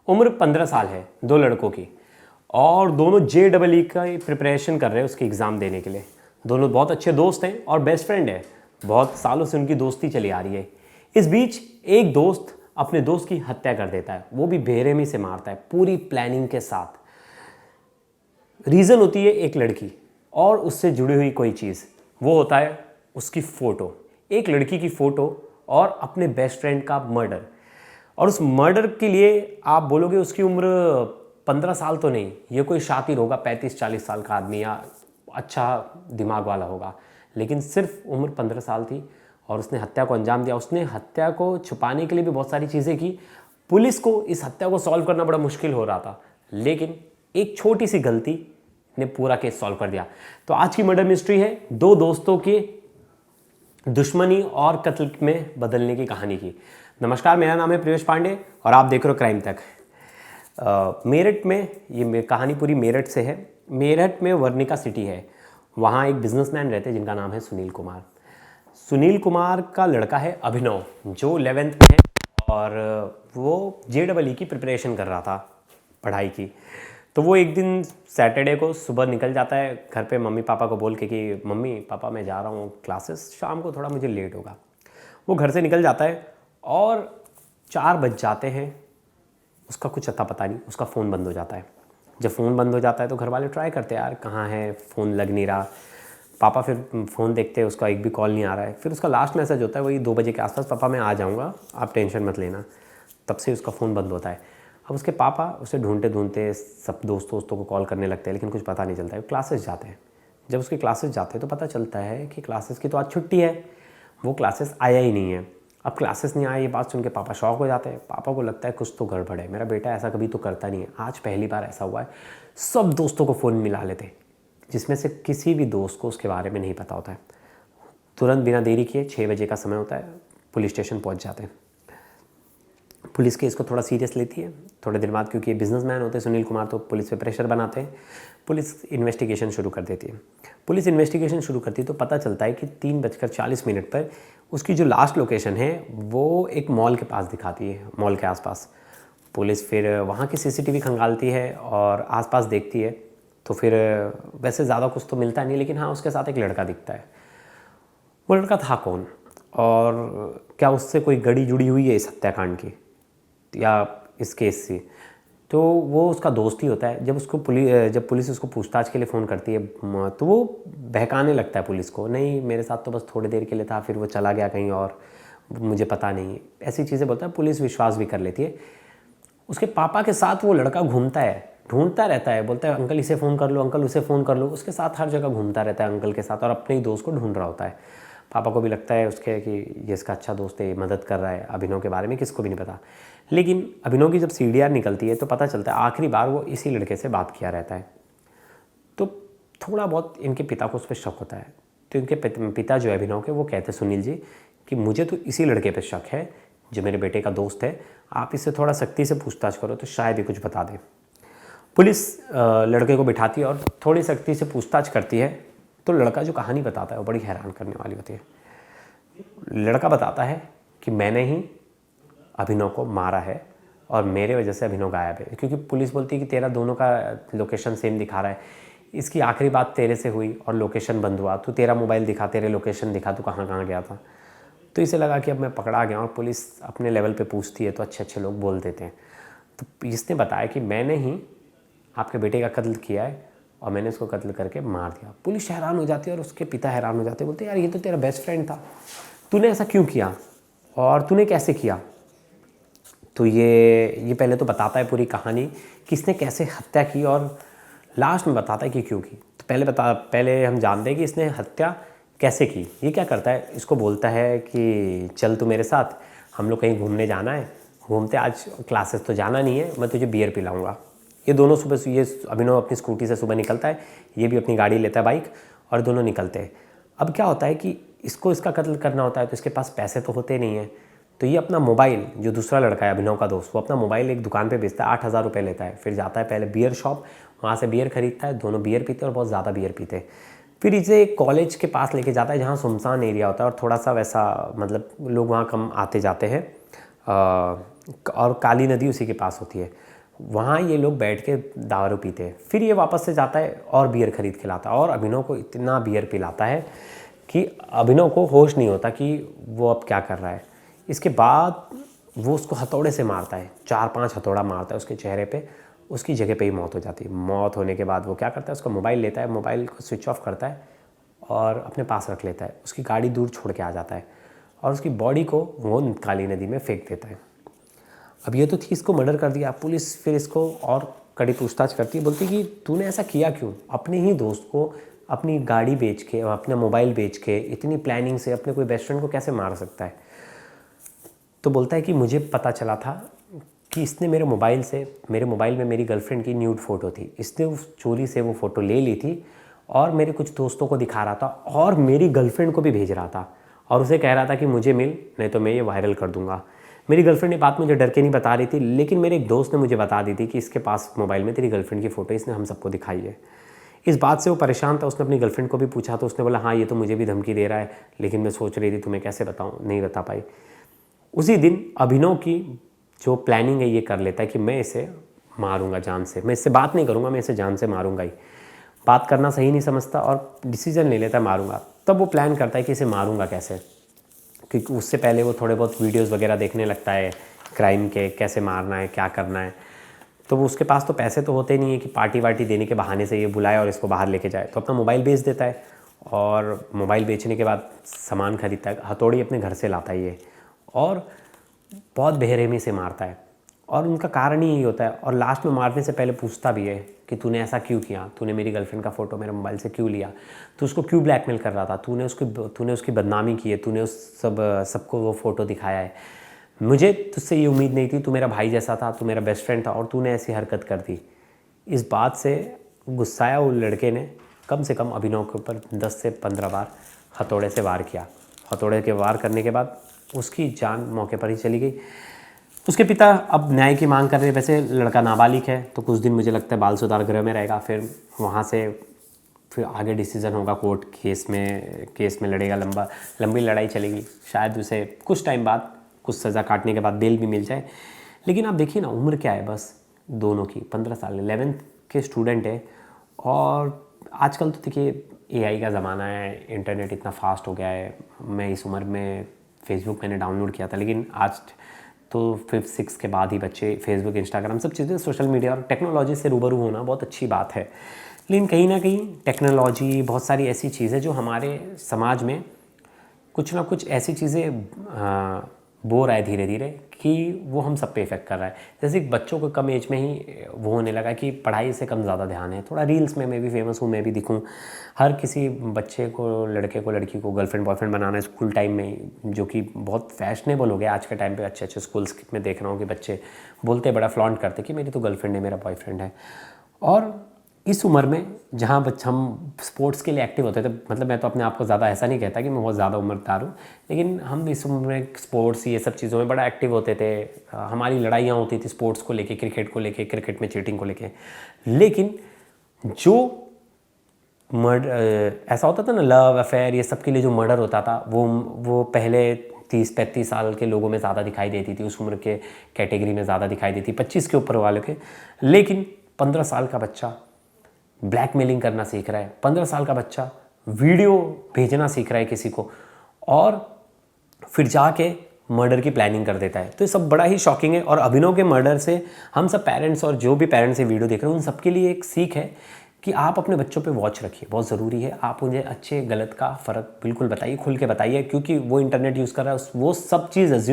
उम्र 15 साल है, दो लड़कों की, और दोनों JEE का प्रिपरेशन कर रहे हैं उसके एग्ज़ाम देने के लिए। दोनों बहुत अच्छे दोस्त हैं और बेस्ट फ्रेंड है, बहुत सालों से उनकी दोस्ती चली आ रही है। इस बीच एक दोस्त अपने दोस्त की हत्या कर देता है, वो भी बेरहमी से मारता है पूरी प्लानिंग के साथ। रीज़न होती है एक लड़की और उससे जुड़ी हुई कोई चीज़, वो होता है उसकी फ़ोटो, एक लड़की की फ़ोटो और अपने बेस्ट फ्रेंड का मर्डर। और उस मर्डर के लिए आप बोलोगे उसकी उम्र 15 साल तो नहीं, ये कोई शातिर होगा 35-40 साल का आदमी या अच्छा दिमाग वाला होगा, लेकिन सिर्फ उम्र 15 साल थी और उसने हत्या को अंजाम दिया। उसने हत्या को छुपाने के लिए भी बहुत सारी चीज़ें की। पुलिस को इस हत्या को सॉल्व करना बड़ा मुश्किल हो रहा था, लेकिन एक छोटी सी गलती ने पूरा केस सॉल्व कर दिया। तो आज की मर्डर मिस्ट्री है दो दोस्तों के दुश्मनी और कत्ल में बदलने की कहानी की। नमस्कार, मेरा नाम है प्रियेश पांडे और आप देख रहे हो क्राइम तक। मेरठ में, ये कहानी पूरी मेरठ से है। मेरठ में वर्णिका सिटी है, वहाँ एक बिजनेसमैन रहते हैं जिनका नाम है सुनील कुमार। सुनील कुमार का लड़का है अभिनव, जो 11th में है और वो JEE की प्रिपरेशन कर रहा था, पढ़ाई की। तो वो एक दिन सैटरडे को सुबह निकल जाता है घर पे मम्मी पापा को बोल के कि मम्मी पापा मैं जा रहा हूँ क्लासेस, शाम को थोड़ा मुझे लेट होगा। वो घर से निकल जाता है और 4 बज जाते हैं, उसका कुछ अता पता नहीं, उसका फ़ोन बंद हो जाता है। जब फ़ोन बंद हो जाता है तो घर वाले ट्राई करते हैं, यार कहाँ है, फ़ोन लग नहीं रहा। पापा फिर फ़ोन देखते हैं, उसका एक भी कॉल नहीं आ रहा है। फिर उसका लास्ट मैसेज होता है वही 2 बजे के आसपास, पापा मैं आ जाऊँगा, आप टेंशन मत लेना। तब से उसका फ़ोन बंद होता है। अब उसके पापा उसे ढूंढते ढूंढते सब दोस्तों को कॉल करने लगते हैं, लेकिन कुछ पता नहीं चलता है। क्लासेस जाते हैं, जब उसके क्लासेस जाते हैं तो पता चलता है कि क्लासेस की तो आज छुट्टी है, वो क्लासेस आया ही नहीं है। अब क्लासेस नहीं आया, ये बात सुन के पापा शॉक हो जाते हैं। पापा को लगता है कुछ तो गड़बड़ है, मेरा बेटा ऐसा कभी तो करता नहीं है, आज पहली बार ऐसा हुआ है। सब दोस्तों को फ़ोन मिला लेते, जिसमें से किसी भी दोस्त को उसके बारे में नहीं पता होता है। तुरंत बिना देरी किए 6 बजे का समय होता है, पुलिस स्टेशन पहुँच जाते हैं। पुलिस केस को थोड़ा सीरियस लेती है। थोड़े दिन बाद, क्योंकि ये बिजनेसमैन होते हैं सुनील कुमार, तो पुलिस पे प्रेशर बनाते हैं। पुलिस इन्वेस्टिगेशन शुरू कर देती है। पुलिस इन्वेस्टिगेशन शुरू करती है तो पता चलता है कि 3:40 पर उसकी जो लास्ट लोकेशन है वो एक मॉल के पास दिखाती है, मॉल के आसपास। पुलिस फिर वहाँ की CCTV खंगालती है और आसपास देखती है, तो फिर वैसे ज़्यादा कुछ तो मिलता नहीं, लेकिन हाँ उसके साथ एक लड़का दिखता है। वो लड़का था कौन और क्या उससे कोई गड़ी जुड़ी हुई है इस हत्याकांड की या इस केस से, तो वो उसका दोस्त ही होता है। जब पुलिस उसको पूछताछ के लिए फ़ोन करती है तो वो बहकाने लगता है पुलिस को, नहीं मेरे साथ तो बस थोड़ी देर के लिए था, फिर वो चला गया कहीं और, मुझे पता नहीं, ऐसी चीज़ें बोलता है। पुलिस विश्वास भी कर लेती है। उसके पापा के साथ वो लड़का घूमता है, ढूंढता रहता है, बोलता है अंकल इसे फ़ोन कर लो, अंकल उसे फ़ोन कर लो। उसके साथ हर जगह घूमता रहता है अंकल के साथ, और अपने ही दोस्त को ढूंढ रहा होता है। पापा को भी लगता है उसके कि ये इसका अच्छा दोस्त है, मदद कर रहा है। अभिनव के बारे में किसको भी नहीं पता, लेकिन अभिनव की जब CDR निकलती है तो पता चलता है आखिरी बार वो इसी लड़के से बात किया रहता है। तो थोड़ा बहुत इनके पिता को उस पर शक होता है। तो इनके पिता जो है अभिनव के, वो कहते हैं सुनील जी कि मुझे तो इसी लड़के पर शक है जो मेरे बेटे का दोस्त है, आप इससे थोड़ा सख्ती से पूछताछ करो तो शायद ही कुछ बता दें। पुलिस लड़के को बिठाती है और थोड़ी सख्ती से पूछताछ करती है। तो लड़का जो कहानी बताता है वो बड़ी हैरान करने वाली होती है। लड़का बताता है कि मैंने ही अभिनव को मारा है और मेरे वजह से अभिनव गायब है, क्योंकि पुलिस बोलती है कि तेरा दोनों का लोकेशन सेम दिखा रहा है, इसकी आखिरी बात तेरे से हुई और लोकेशन बंद हुआ, तो तेरा मोबाइल दिखा, तेरे लोकेशन दिखा, तू कहाँ कहाँ गया था। तो इसे लगा कि अब मैं पकड़ा गया, और पुलिस अपने लेवल पे पूछती है तो अच्छे अच्छे लोग बोल देते हैं। तो इसने बताया कि मैंने ही आपके बेटे का कत्ल किया है और मैंने उसको कत्ल करके मार दिया। पुलिस हैरान हो जाती है और उसके पिता हैरान हो जाते हैं, बोलते हैं यार ये तो तेरा बेस्ट फ्रेंड था, तूने ऐसा क्यों किया और तूने कैसे किया। तो ये पहले तो बताता है पूरी कहानी, किसने कैसे हत्या की, और लास्ट में बताता है कि क्यों की। तो पहले हम जानते हैं कि इसने हत्या कैसे की। ये क्या करता है, इसको बोलता है कि चल तू मेरे साथ, हम लोग कहीं घूमने जाना है, घूमते, आज क्लासेस तो जाना नहीं है, मैं तुझे बियर पिलाऊंगा। ये दोनों सुबह, ये अभिनव अपनी स्कूटी से सुबह निकलता है, ये भी अपनी गाड़ी लेता है बाइक, और दोनों निकलते हैं। अब क्या होता है कि इसको इसका कत्ल करना होता है तो इसके पास पैसे तो होते नहीं हैं, तो ये अपना मोबाइल, जो दूसरा लड़का है अभिनव का दोस्त, वो अपना मोबाइल एक दुकान पे बेचता है, 8,000 रुपये लेता है। फिर जाता है पहले बियर शॉप, वहाँ से बियर खरीदता है, दोनों बियर पीते हैं और बहुत ज़्यादा बियर पीते हैं। फिर इसे एक कॉलेज के पास लेके जाता है जहाँ सुनसान एरिया होता है और थोड़ा सा वैसा, मतलब लोग वहाँ कम आते जाते हैं, और काली नदी उसी के पास होती है। वहाँ ये लोग बैठ के दारू पीते हैं। फिर ये वापस से जाता है और बियर खरीद के लाता है और अभिनव को इतना बियर पिलाता है कि अभिनव को होश नहीं होता कि वो अब क्या कर रहा है। इसके बाद वो उसको हथौड़े से मारता है, 4-5 हथौड़ा मारता है उसके चेहरे पे, उसकी जगह पे ही मौत हो जाती है। मौत होने के बाद वो क्या करता है, उसका मोबाइल लेता है, मोबाइल को स्विच ऑफ करता है और अपने पास रख लेता है। उसकी गाड़ी दूर छोड़ के आ जाता है और उसकी बॉडी को वो काली नदी में फेंक देता है। अब ये तो थी, इसको मर्डर कर दिया। पुलिस फिर इसको और कड़ी पूछताछ करती है, बोलती है कि तूने ऐसा किया क्यों, अपने ही दोस्त को अपनी गाड़ी बेच के और अपना मोबाइल बेच के इतनी प्लानिंग से अपने कोई बेस्ट फ्रेंड को कैसे मार सकता है। तो बोलता है कि मुझे पता चला था कि इसने मेरे मोबाइल में मेरी गर्लफ्रेंड की न्यूड फ़ोटो थी, इसने उस चोरी से वो फ़ोटो ले ली थी और मेरे कुछ दोस्तों को दिखा रहा था और मेरी गर्लफ्रेंड को भी भेज रहा था और उसे कह रहा था कि मुझे मिल, नहीं तो मैं ये वायरल कर दूंगा। मेरी गर्लफ्रेंड ये बात मुझे डर के नहीं बता रही थी, लेकिन मेरे एक दोस्त ने मुझे बता दी थी कि इसके पास मोबाइल में तेरी गर्लफ्रेंड की फ़ोटो इसने हम सबको दिखाई है। इस बात से वो परेशान था। उसने अपनी गर्लफ्रेंड को भी पूछा तो उसने बोला हाँ ये तो मुझे भी धमकी दे रहा है, लेकिन मैं सोच रही थी तुम्हें कैसे बताऊँ, नहीं बता पाई। उसी दिन अभिनव की जो प्लानिंग है ये कर लेता है कि मैं इसे मारूंगा जान से, मैं इससे बात नहीं करूंगा, मैं इसे जान से मारूंगा ही। बात करना सही नहीं समझता और डिसीजन ले लेता है मारूंगा। तब वो प्लान करता है कि इसे मारूंगा कैसे, क्योंकि उससे पहले वो थोड़े बहुत वीडियोस वगैरह देखने लगता है क्राइम के, कैसे मारना है, क्या करना है। तो वो उसके पास तो पैसे तो होते नहीं है कि पार्टी वार्टी देने के बहाने से ये बुलाए और इसको बाहर लेके जाए, तो अपना मोबाइल बेच देता है और मोबाइल बेचने के बाद सामान खरीदता है, हथौड़ी अपने घर से लाता है ये और बहुत बेरहमी से मारता है। और उनका कारण ही यही होता है और लास्ट में मारने से पहले पूछता भी है कि तूने ऐसा क्यों किया, तूने मेरी गर्लफ्रेंड का फ़ोटो मेरे मोबाइल से क्यों लिया, तू उसको क्यों ब्लैकमेल कर रहा था, तूने उसकी बदनामी की है, तूने उस सबको वो फ़ोटो दिखाया है। मुझे तुझसे ये उम्मीद नहीं थी, तू मेरा भाई जैसा था, तू मेरा बेस्ट फ्रेंड था और तूने ऐसी हरकत कर दी। इस बात से गुस्साया वो लड़के ने कम से कम अभिनव के ऊपर 10 से 15 बार हथौड़े से वार किया। हथौड़े के वार करने के बाद उसकी जान मौके पर ही चली गई। उसके पिता अब न्याय की मांग कर रहे हैं। वैसे लड़का नाबालिग है तो कुछ दिन मुझे लगता है बाल सुधार गृह में रहेगा, फिर वहाँ से फिर आगे डिसीज़न होगा कोर्ट केस में लड़ेगा, लंबी लड़ाई चलेगी। शायद उसे कुछ टाइम बाद, कुछ सज़ा काटने के बाद बेल भी मिल जाए। लेकिन आप देखिए ना, उम्र क्या है बस दोनों की, 15 साल, 11th के स्टूडेंट है। और आजकल तो देखिए AI का ज़माना है, इंटरनेट इतना फास्ट हो गया है। मैं इस उम्र में फेसबुक मैंने डाउनलोड किया था, लेकिन आज तो 5th 6th के बाद ही बच्चे फेसबुक, इंस्टाग्राम, सब चीज़ें, सोशल मीडिया और टेक्नोलॉजी से रूबरू होना बहुत अच्छी बात है। लेकिन कहीं ना कहीं टेक्नोलॉजी, बहुत सारी ऐसी चीज़ें जो हमारे समाज में कुछ ना कुछ ऐसी चीज़ें बो रहा है धीरे धीरे कि वो हम सब पे इफेक्ट कर रहा है। जैसे बच्चों को कम एज में ही वो होने लगा कि पढ़ाई से कम ज़्यादा ध्यान है। थोड़ा रील्स में मैं भी फेमस हूँ, मैं भी दिखूँ, हर किसी बच्चे को, लड़के को, लड़की को गर्लफ्रेंड बॉयफ्रेंड बनाना स्कूल टाइम में, जो कि बहुत फैशनेबल हो गया आज के टाइम पे। अच्छे अच्छे स्कूल्स में देख रहा हूँ कि बच्चे बोलते बड़ा फ्लॉन्ट करते कि मेरी तो गर्लफ्रेंड है, मेरा बॉयफ्रेंड है। और इस उम्र में जहाँ हम स्पोर्ट्स के लिए एक्टिव होते थे, मतलब मैं तो अपने आप को ज़्यादा ऐसा नहीं कहता कि मैं बहुत ज़्यादा उम्रदार हूँ, लेकिन हम इस उम्र में स्पोर्ट्स, ये सब चीज़ों में बड़ा एक्टिव होते थे। हमारी लड़ाइयाँ होती थी स्पोर्ट्स को लेके, क्रिकेट को लेके, क्रिकेट में चीटिंग को लेके। लेकिन जो ऐसा होता था ना, लव अफेयर, ये सब के लिए जो मर्डर होता था, वो पहले 30-35 साल के लोगों में ज़्यादा दिखाई देती थी, उस उम्र के कैटेगरी में ज़्यादा दिखाई देती, 25 के ऊपर वाले के। लेकिन 15 साल का बच्चा ब्लैकमेलिंग करना सीख रहा है, 15 साल का बच्चा वीडियो भेजना सीख रहा है किसी को और फिर जाके मर्डर की प्लानिंग कर देता है। तो ये सब बड़ा ही शॉकिंग है। और अभिनव के मर्डर से हम सब पेरेंट्स और जो भी पेरेंट्स ये वीडियो देख रहे हैं, उन सबके लिए एक सीख है कि आप अपने बच्चों पे वॉच रखिए, बहुत ज़रूरी है। आप उन्हें अच्छे गलत का फ़र्क बिल्कुल बताइए, खुल के बताइए, क्योंकि वो इंटरनेट यूज़ कर रहा है, वो सब चीज़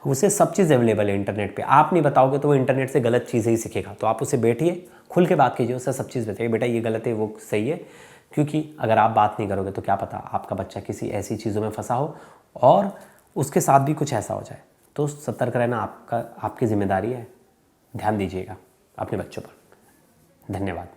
उसे सब चीज़ अवेलेबल है इंटरनेट पे। आप नहीं बताओगे तो वो इंटरनेट से गलत चीज़ें ही सीखेगा। तो आप उसे बैठिए, खुल के बात कीजिए, उससे सब चीज़ बताइए, बेटा ये गलत है, वो सही है। क्योंकि अगर आप बात नहीं करोगे तो क्या पता आपका बच्चा किसी ऐसी चीज़ों में फंसा हो और उसके साथ भी कुछ ऐसा हो जाए। तो सतर्क रहना आपकी जिम्मेदारी है। ध्यान दीजिएगा अपने बच्चों पर। धन्यवाद।